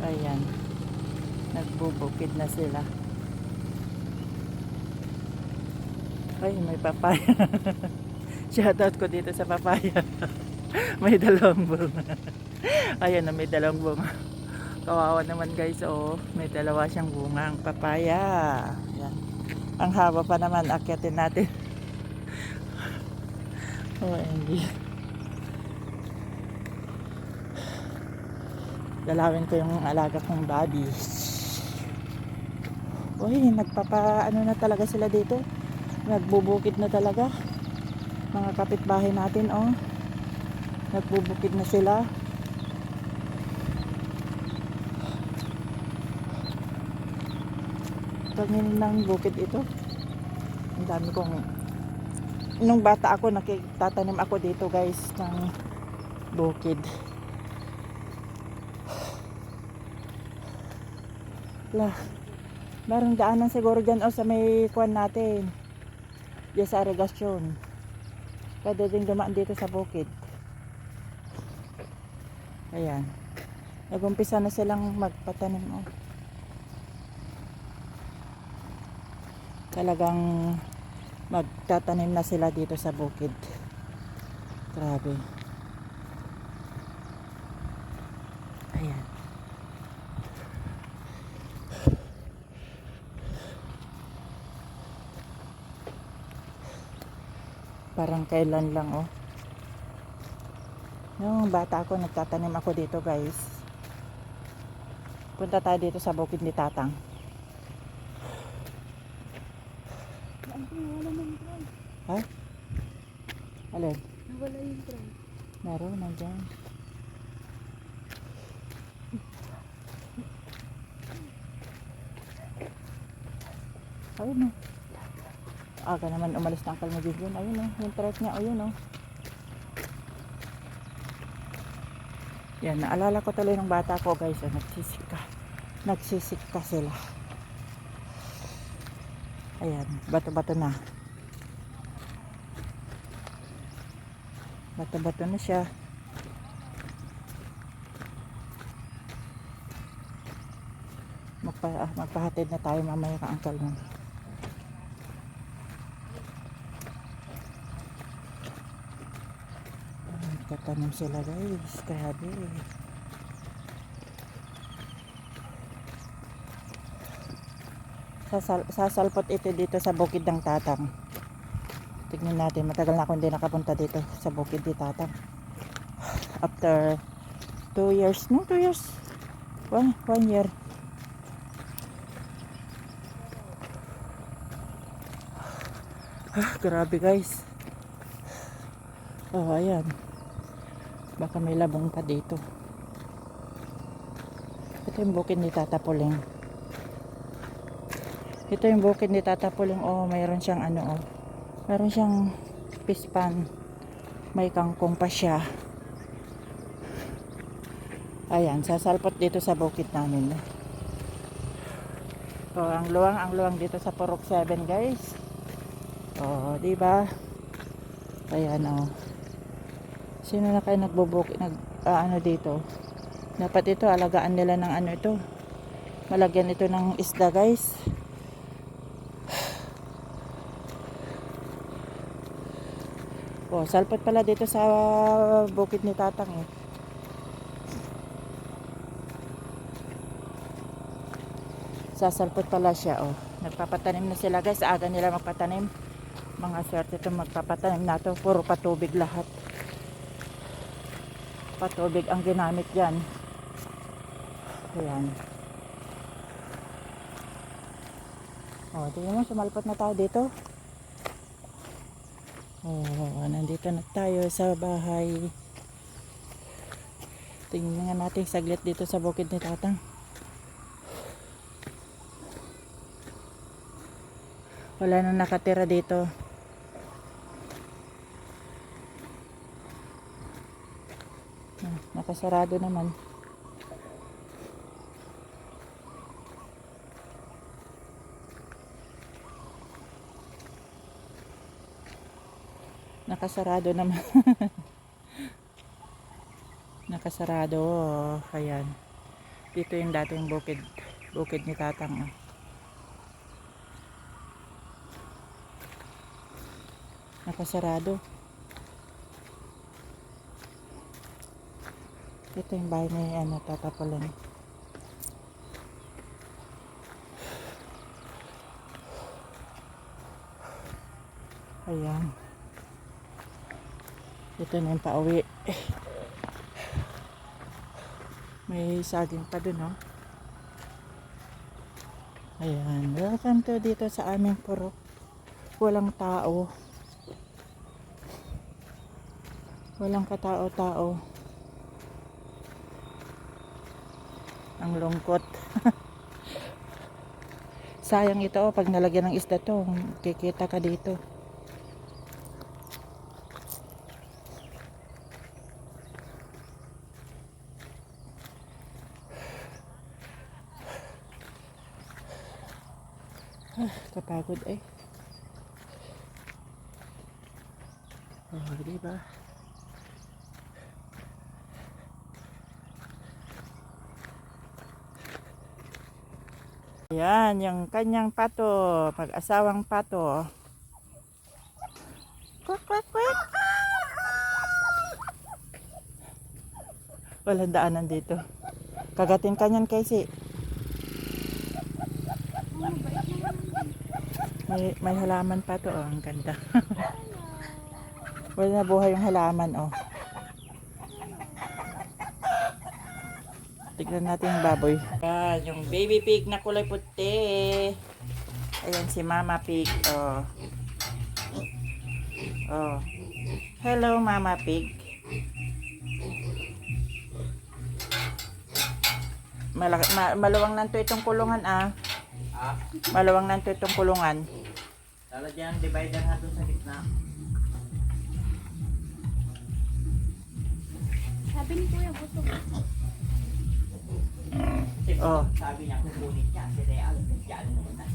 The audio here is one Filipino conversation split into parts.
Ayan, nagbubukid na sila. Ay, may papaya. Shoutout ko dito sa papaya. May dalawang bunga. Ayan na, may dalawang bunga. Kawawa naman guys, oh. May dalawa siyang bunga ang papaya. Ayan. Ang haba pa naman, akyatin natin. OMG. Dalawin ko yung alaga kong baby. Uy, ano na talaga sila dito. Nagbubukid na talaga. Mga kapitbahay natin, oh. Nagbubukid na sila. Paginin ng bukid ito. Ang dami kong... Nung bata ako, nakitatanim ako dito guys ng bukid. Merong daanan siguro dyan o sa may kuwan natin. Diyan sa irigasyon. Pwede din dumaan dito sa bukid. Ayan. Nag-umpisa na silang magpatanim, oh. Talagang magtatanim na sila dito sa bukid. Grabe. Ayan. Parang kailan lang, oh. Nung bata ako, nagtatanim ako dito guys. Punta tayo dito sa bukid ni Tatang. Ha? Alin? Nawala yung tray. Meron, nandyan. Ayun, oh. Aga naman umalis ng kalmagigin. Ayun, oh. Yung tray niya, ayun, oh. Yan, naalala ko tuloy ng bata ko guys, oh, nagsisika sila. Ayan, bato-bato na. Bato-bato na siya. Magpahatid na tayo mamaya ka uncle mo. Nagtatanim sila guys, grabe. Sasalpot ito dito sa bukid ng Tatang. Tignan natin, matagal na ako hindi nakapunta dito sa bukid ni Tatang. After 2 years, no 2 years, 1 year. Grabe guys. Oh, ayan. Baka may labong pa dito. Ito yung bukid ni Tata Puling. Ito yung bukid ni Tata Puling. Oh, mayroon siyang ano, oh. Mayroon siyang pispan. May kangkong pa siya. Ayan, sasalpot dito sa bukid namin. Oh, ang luwang dito sa Purok 7, guys. Oh, di ba? Ayan, oh. Sino na kayo nagbubukid, ano dito? Dapat ito, alagaan nila ng ano ito. Malagyan ito ng isda, guys. Oh, salpot pala dito sa bukid ni Tatang, eh. Sasalpot pala siya, oh. Nagpapatanim na sila, guys. Aga nila magpatanim. Mga swerte itong magpapatanim na to. Puro patubig lahat. Patubig ang ginamit dyan. Ayan. Oh, tingnan mo, sumalpot na tayo dito. Oh, nandito na tayo sa bahay. Tingnan nga natin saglit dito sa bukid ni Tatang. Wala nang nakatira dito. Nakasarado naman. Nakasarado naman. Nakasarado. Ayan. Dito yung dating bukid. Bukid ni Tatang. Oh. Nakasarado. Ito yung bahay ni Tata Palan. Ayan. Ito na yung pauwi. May saging pa dun, oh. Ayan. Welcome to dito sa aming purok. Walang tao. Walang katao-tao. Ang lungkot. Sayang ito, oh, pag nalagyan ng isda to, kikita ka dito. Kapagod eh. Oh, diba? Yan, yung kanyang pato, mag-asawang pato. Kwak, kwak, kwak. Walang daanan dito. Kagatin kanyan kasi. May halaman pa to, oh. Ang ganda. Wala na buhay yung halaman, oh. Tignan natin yung baboy. Yan, yung baby pig na kulay puti. Ayan si Mama Pig, oh. Oh. Hello, Mama Pig. Maluwang nanto itong kulungan, ah. Maluwang nanto itong kulungan. Lalagyan ang divider nga doon sa gitna. Sabi ni Kuya Buto. Oh. Sabi niya kukunin niya. Si Real. Yan naman na.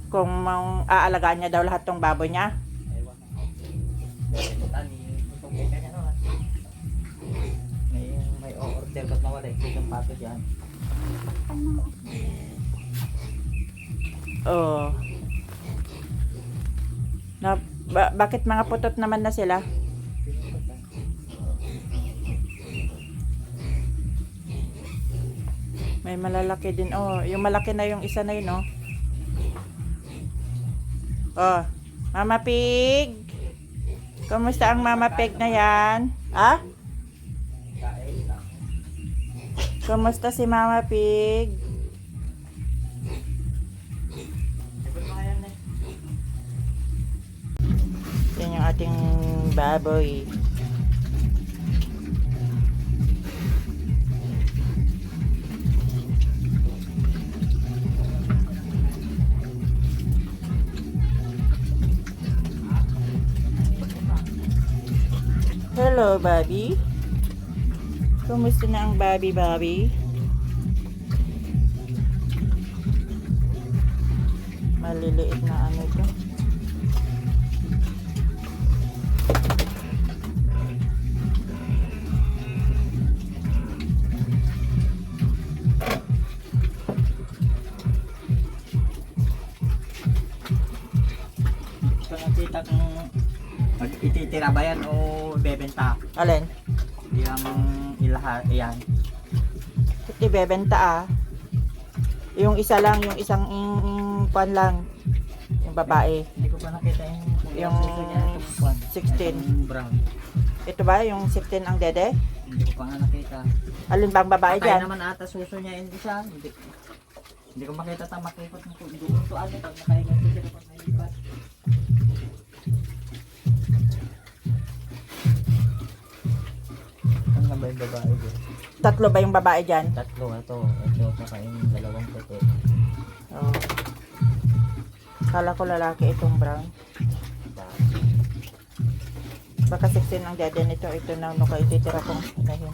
Kung aalagaan niya daw lahat tong baboy niya. Ewan na. Itong kanya niya naman. May order ba't nawala eh. Itong pato dyan. Oh. Bakit mga putot naman na sila? May malalaki din. Oh, yung malaki na yung isa na yun, oh. Oh, Mama Pig. Kumusta ang Mama Pig na yan? Ah? Kumusta si Mama Pig? Yan yung ating baboy. Hello, Bobby. Kumusta na ang Bobby? Maliliit na ano ito. Ito nakita kung ititira ba yan o ibebenta? Alin? Yung ilahat, yan. Ibebenta, ah. Yung isa lang, yung isang pan lang. Yung babae. Hindi ko pa nakita yung suso niya. Itong kwan. 16. Itong brown. Ito ba? Yung 16 ang dede? Hindi ko pa nga nakita. Alin bang babae Patay dyan? naman ata suso niya, hindi siya. Hindi ko makita makipot ng doon to ano pag nakahingan ko sila pag nalipat. Ano na ba yung babae dyan? Tatlo ba yung babae dyan? Tatlo, ito saka yung dalawang puti. Oh. Kala ko lalaki itong brown. Baka 16 ang dede nito. Ito na ano ka ititira kong inahin.